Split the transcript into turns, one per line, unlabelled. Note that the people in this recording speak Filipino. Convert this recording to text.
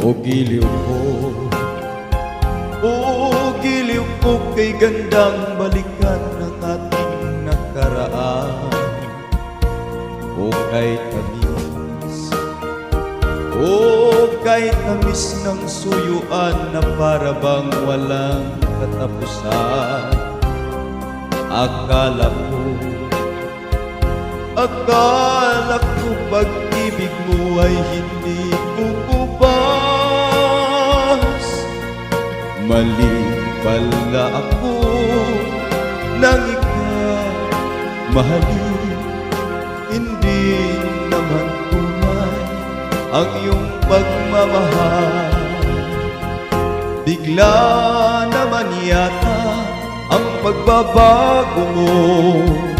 O giliw ko, o giliw ko kay gandang balikan ng ating nakaraan. O kay tamis ng suyuan na para bang walang katapusan. Akala ko pag-ibig mo ay hindi bububas. Mali pala ako nang ikaw mahalin. Hindi naman tunay ang iyong pagmamahal. Bigla naman yata ang pagbabago mo.